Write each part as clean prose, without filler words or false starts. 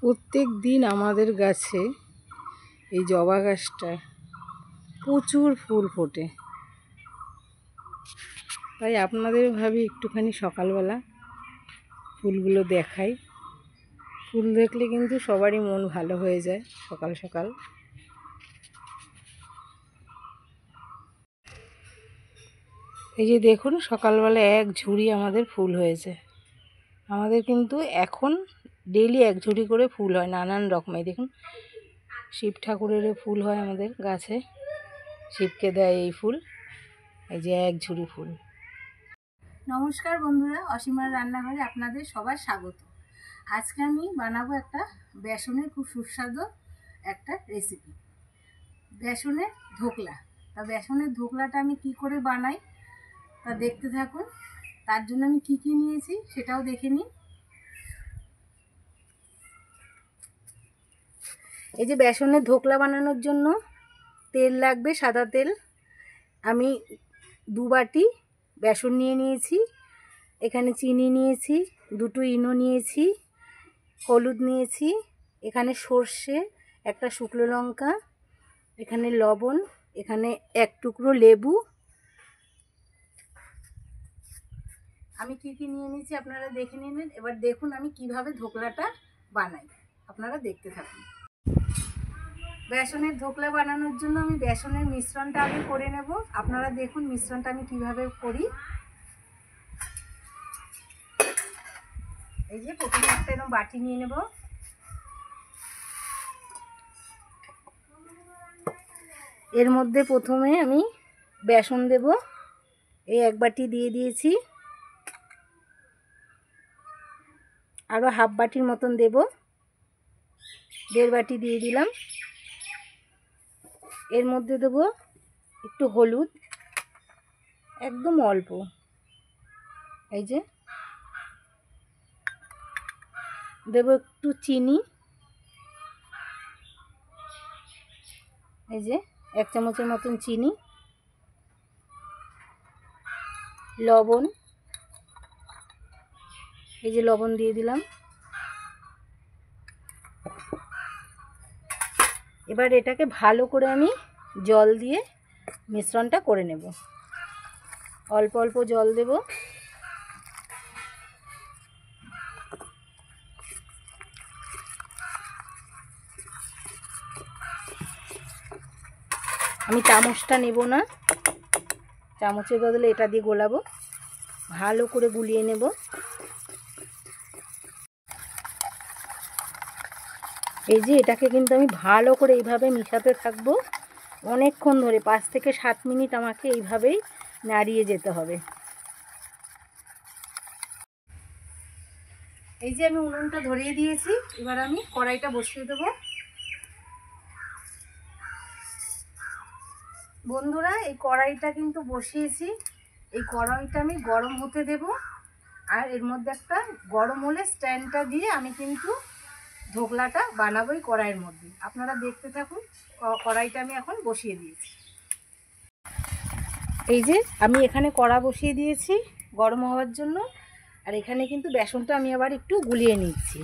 প্রত্যেক দিন আমাদের গাছে এই জবা গাছটা প্রচুর ফুল ফোটে, তাই আপনাদের ভাবি একটুখানি সকালবেলা ফুলগুলো দেখাই। ফুল দেখলে কিন্তু সবারই মন ভালো হয়ে যায় সকাল সকাল। এই যে দেখুন, সকালবেলা এক ঝুড়ি আমাদের ফুল হয়েছে। আমাদের কিন্তু এখন ডেইলি এক ঝুড়ি করে ফুল হয়, নানান রকমের। দেখুন, শিব ঠাকুরেরও ফুল হয় আমাদের গাছে, শিবকে দেয় এই ফুল। এই যে এক ঝুড়ি ফুল। নমস্কার বন্ধুরা, অসীমার রান্নাঘরে আপনাদের সবার স্বাগত। আজকে আমি বানাবো একটা বেসনের খুব সুস্বাদু একটা রেসিপি, বেসনের ধোকলা। তা বেসনের ধোকলাটা আমি কি করে বানাই তা দেখতে থাকুন। তার জন্য আমি কি কি নিয়েছি সেটাও দেখে নিন। এই যে বেসনের ধোকলা বানানোর জন্য তেল লাগবে, সাদা তেল। আমি 2 বাটি বেসন নিয়ে নিয়েছি। এখানে চিনি নিয়েছি, 2টো ইনো নিয়েছি, হলুদ নিয়েছি, এখানে সর্ষে, একটা শুকনো লঙ্কা, এখানে লবণ, এখানে 1 টুকরো লেবু। আমি কি কি নিয়ে নিয়েছি আপনারা দেখে নিন। এবার দেখুন আমি কিভাবে ধোকলাটা বানাই, আপনারা দেখতে থাকুন। বেসনের ধোকলা বানানোর জন্য আমি বেসনের মিশ্রণটা আগে করে নেব। আপনারা দেখুন মিশ্রণটা আমি কিভাবে করি। এই যে প্রথমে একটা এরকম বাটি নিয়ে নেব। এর মধ্যে প্রথমে আমি বেসন দেব। এই 1 বাটি দিয়ে দিয়েছি, আরও হাফ বাটির মতন দেব, 1.5 বাটি দিয়ে দিলাম। এর মধ্যে দেব একটু হলুদ, একদম অল্প। এই যে দেব একটু চিনি, এই যে 1 চামচের মতন চিনি, লবণ, এই যে লবণ দিয়ে দিলাম। এবার এটাকে ভালো করে আমি জল দিয়ে মিশ্রণটা করে নেব। অল্প অল্প জল দেব। আমি চামচটা নেব না, চামচের বদলে এটা দিয়ে গোলাবো। ভালো করে গুলিয়ে নেব। এই যে এটাকে কিন্তু আমি ভালো করে এইভাবে মিশাতে থাকবো অনেকক্ষণ ধরে, 5 থেকে 7 মিনিট আমাকে এইভাবেই নাড়িয়ে যেতে হবে। এই যে আমি উনুনটা ধরিয়ে দিয়েছি, এবার আমি কড়াইটা বসিয়ে দেবো। বন্ধুরা, এই কড়াইটা কিন্তু বসিয়েছি, এই কড়াইটা আমি গরম হতে দেব। আর এর মধ্যে একটা গরম হলে স্ট্যান্ডটা দিয়ে আমি কিন্তু ধোকলাটা বানাবো এই কড়াইয়ের মধ্যে। আপনারা দেখতে থাকুন। কড়াইটা আমি এখন বসিয়ে দিয়েছি। এই যে আমি এখানে কড়া বসিয়ে দিয়েছি গরম হওয়ার জন্য। আর এখানে কিন্তু বেসনটা আমি আবার একটু গুলিয়ে নিচ্ছি।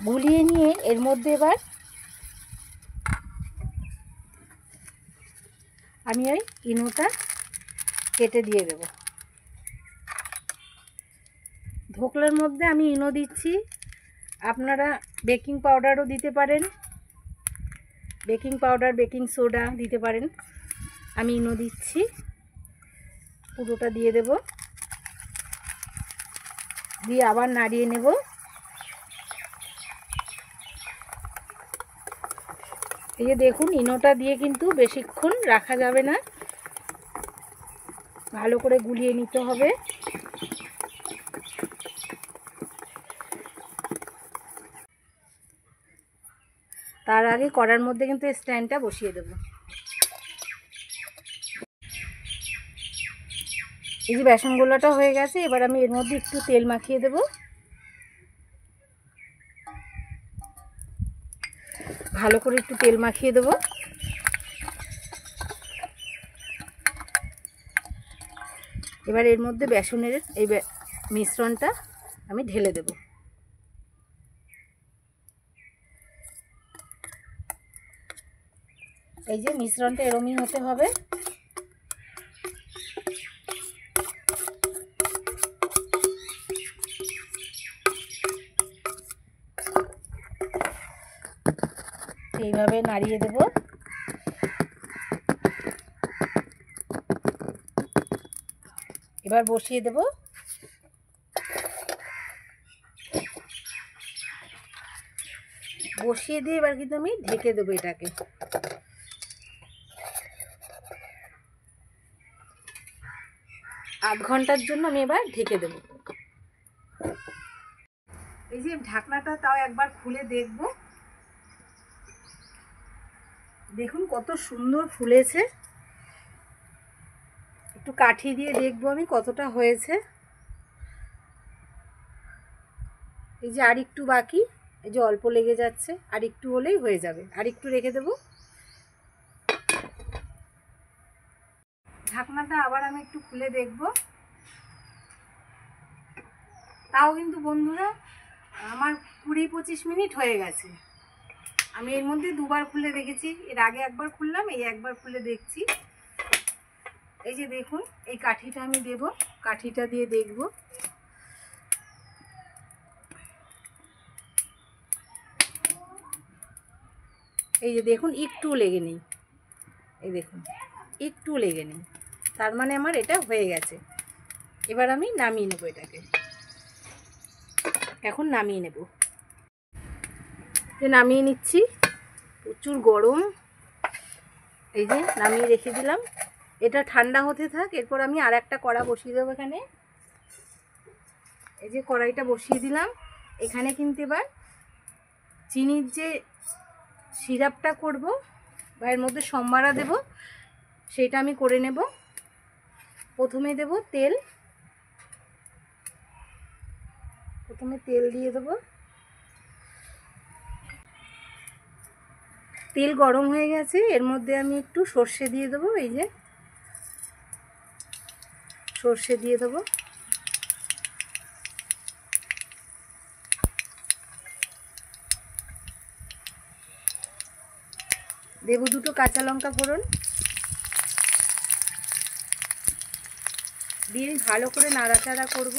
গুলিয়ে নিয়ে এর মধ্যে এবার আমি ওই ইনোটা কেটে দিয়ে দেব। ধোকলার মধ্যে আমি ইনো দিচ্ছি, আপনারা বেকিং পাউডারও দিতে পারেন, বেকিং পাউডার, বেকিং সোডা দিতে পারেন। আমি ইনো দিচ্ছি, পুরোটা দিয়ে দেব, দিয়ে আবার নাড়িয়ে নেব। এই যে দেখুন, ইনোটা দিয়ে কিন্তু বেশিক্ষণ রাখা যাবে না, ভালো করে গুলিয়ে নিতে হবে। তার আগে কড়ার মধ্যে কিন্তু স্ট্যান্ডটা বসিয়ে দেব। এই যে বেসন গোলাটা হয়ে গেছে, এবার আমি এর মধ্যে একটু তেল মাখিয়ে দেব। ভালো করে একটু তেল মাখিয়ে দেব। এবার এর মধ্যে বেসনের এই মিশ্রণটা আমি ঢেলে দেব। এই যে মিশ্রণটা এরমই হতে হবে। এইভাবে নাড়িয়ে দেব। এবার বসিয়ে দেব। বসিয়ে দিয়ে এবার কিন্তু আমি ঢেকে দেবো এটাকে। আধ ঘন্টার জন্য আমি এবার ঢেকে দেব। এই যে ঢাকনাটা তাও একবার খুলে দেখব। দেখুন কত সুন্দর ফুলেছে। একটু কাঠি দিয়ে দেখবো আমি কতটা হয়েছে। এই যে আর একটু বাকি, এই যে অল্প লেগে যাচ্ছে, আর একটু হলেই হয়ে যাবে। আর একটু রেখে দেব। ঢাকনাটা আবার আমি একটু খুলে দেখব। তাও কিন্তু বন্ধুরা আমার 20-25 মিনিট হয়ে গেছে। আমি এর মধ্যে দুবার খুলে দেখেছি, এর আগে একবার খুললাম, এই একবার খুলে দেখছি। এই যে দেখুন এই কাঠিটা আমি দেব, কাঠিটা দিয়ে দেখব। এই যে দেখুন একটু লেগে নেই, এই দেখুন একটু লেগে নেই, তার মানে আমার এটা হয়ে গেছে। এবার আমি নামিয়ে নেব এটাকে। এখন নামিয়ে নেব। যে নামিয়ে নিচ্ছি, প্রচুর গরম। এই যে নামিয়ে রেখে দিলাম। এটা ঠান্ডা হতে থাক, এরপর আমি আর একটা কড়া বসিয়ে দেবো এখানে। এই যে কড়াইটা বসিয়ে দিলাম। এখানে কিন্তু এবার চিনির যে সিরাপটা করব বা এর মধ্যে সম্বারা দেব, সেটা আমি করে নেব। প্রথমে দেব তেল। প্রথমে তেল দিয়ে দেব। তেল গরম হয়ে গেছে, এর মধ্যে আমি একটু সর্ষে দিয়ে দেবো। এই যে সর্ষে দিয়ে দেবো। দেব দুটো কাঁচা লঙ্কা ফোড়ন দিয়ে ভালো করে নাড়াচাড়া করব।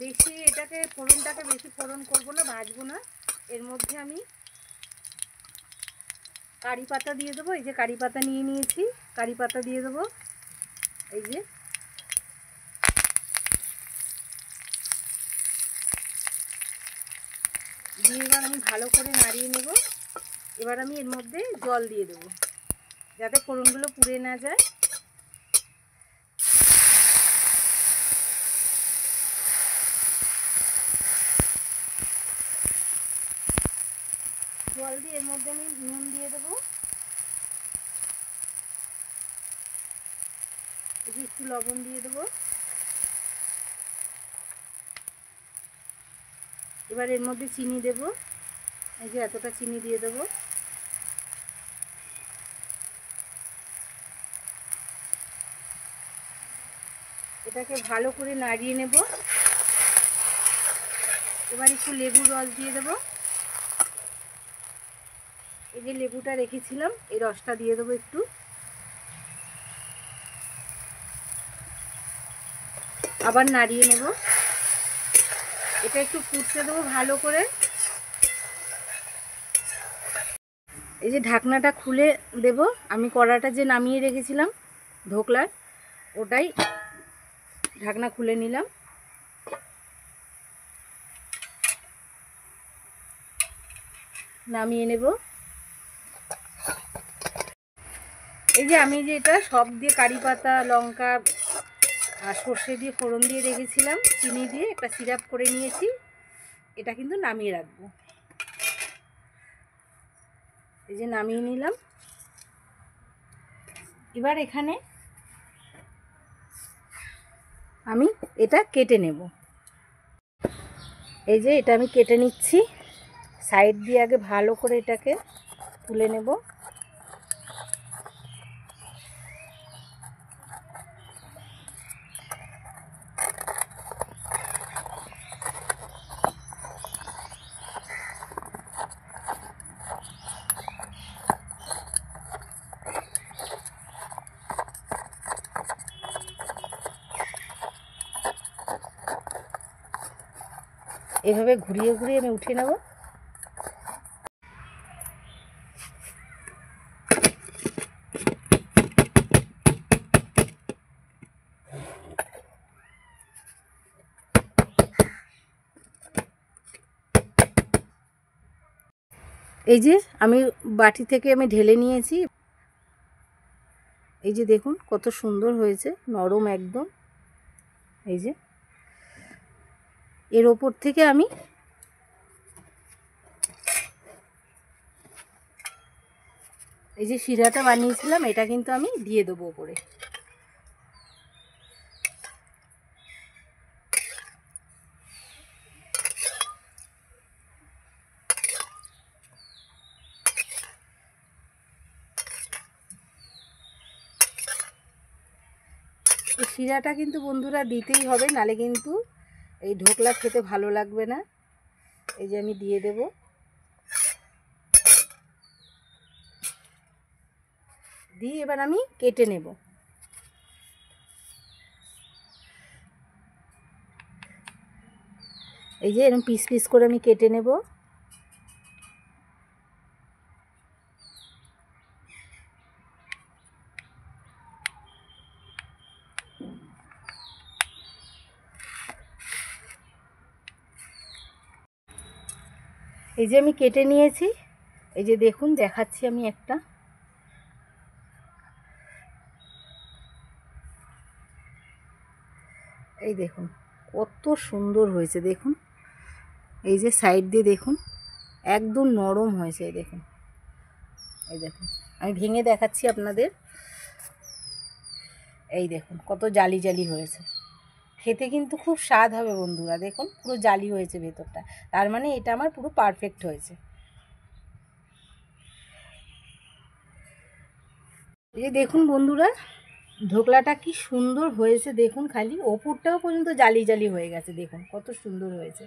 বেশি এটাকে ফোড়নটাকে বেশি ফোড়ন করব না, ভাজবো না। এর মধ্যে আমি কারি পাতা দিয়ে দেবো। এই যে কারি পাতা নিয়ে নিয়েছি, কারি পাতা দিয়ে দেবো। এই যে দিয়ে এবার আমি ভালো করে নাড়িয়ে নেব। এবার আমি এর মধ্যে জল দিয়ে দেবো যাতে ফোড়নগুলো পুড়ে না যায়। জল দিয়ে এর মধ্যে আমি নুন দিয়ে দেবো। একটু লবণ দিয়ে দেবো। এবার এর মধ্যে চিনি দেব। এই যে এতটা চিনি দিয়ে দেবো। এটাকে ভালো করে নাড়িয়ে নেব। এবার একটু লেবুর রস দিয়ে দেবো। এই যে লেবুটা রেখেছিলাম, এই রসটা দিয়ে দেবো একটু। আবার নাড়িয়ে নেব। এটা একটু ফুটতে দেবো ভালো করে। এই যে ঢাকনাটা খুলে দেব। আমি কড়াটা যে নামিয়ে রেখেছিলাম ধোকলার, ওটাই ঢাকনা খুলে নিলাম। নামিয়ে নেব। এই যে আমি যে এটা সব দিয়ে কারি পাতা, লঙ্কা আর সর্ষে দিয়ে ফোড়ন দিয়ে রেখেছিলাম, চিনি দিয়ে একটা সিরাপ করে নিয়েছি। এটা কিন্তু নামিয়ে রাখবো। এই যে নামিয়ে নিলাম। এবার এখানে আমি এটা কেটে নেব। এই যে এটা আমি কেটে নিচ্ছি। সাইড দিয়ে আগে ভালো করে এটাকে তুলে নেব। এভাবে ঘুরিয়ে ঘুরিয়ে আমি উঠিয়ে নেব। এই যে আমি বাটি থেকে আমি ঢেলে নিয়েছি। এই যে দেখুন কত সুন্দর হয়েছে, নরম একদম। এই যে এর ওপর থেকে আমি এই যে শিরাটা বানিয়েছিলাম এটা কিন্তু আমি দিয়ে দেবো ওপরে। এই শিরাটা কিন্তু বন্ধুরা দিতেই হবে, নালে কিন্তু এই ঢোকলা খেতে ভালো লাগবে না। এই যে আমি দিয়ে দেব। দিয়ে এবার আমি কেটে নেব। এই যে এরকম পিস পিস করে আমি কেটে নেব। এই যে আমি কেটে নিয়েছি। এই যে দেখুন দেখাচ্ছি আমি একটা। এই দেখুন কত সুন্দর হয়েছে দেখুন। এই যে সাইড দিয়ে দেখুন একদম নরম হয়েছে। এই দেখুন, এই দেখুন আমি ভেঙে দেখাচ্ছি আপনাদের। এই দেখুন কত জালি জালি হয়েছে। খেতে কিন্তু খুব স্বাদ হবে বন্ধুরা। দেখুন পুরো জালি হয়েছে ভেতরটা, তার মানে এটা আমার পুরো পারফেক্ট হয়েছে। এই যে দেখুন বন্ধুরা ঢোকলাটা কি সুন্দর হয়েছে দেখুন, খালি ওপরটাও পর্যন্ত জালি জালি হয়ে গেছে। দেখুন কত সুন্দর হয়েছে।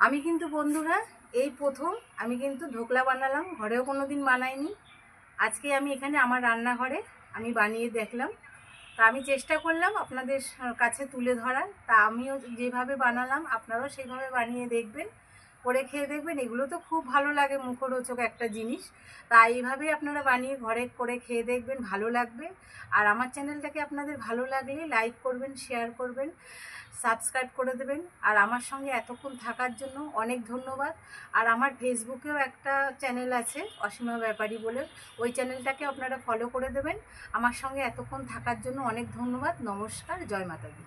আমি কিন্তু বন্ধুরা এই প্রথম আমি কিন্তু ঢোকলা বানালাম, ঘরেও কোনো দিন বানাইনি। আজকে আমি এখানে আমার রান্নাঘরে আমি বানিয়ে দেখলাম। তা আমি চেষ্টা করলাম আপনাদের কাছে তুলে ধরার। তা আমিও যেভাবে বানালাম আপনারাও সেভাবে বানিয়ে দেখবেন, করে খেয়ে দেখবেন। এগুলো তো খুব ভালো লাগে, মুখরোচক একটা জিনিস। তা এইভাবেই আপনারা বানিয়ে ঘরে করে খেয়ে দেখবেন, ভালো লাগবে। আর আমার চ্যানেলটাকে আপনাদের ভালো লাগলে লাইক করবেন, শেয়ার করবেন, সাবস্ক্রাইব করে দেবেন। আর আমার সঙ্গে এতক্ষণ থাকার জন্য অনেক ধন্যবাদ। আর আমার ফেসবুকেও একটা চ্যানেল আছে অসীমা ব্যাপারী বলে, ওই চ্যানেলটাকে আপনারা ফলো করে দেবেন। আমার সঙ্গে এতক্ষণ থাকার জন্য অনেক ধন্যবাদ। নমস্কার, জয় মাতা দি।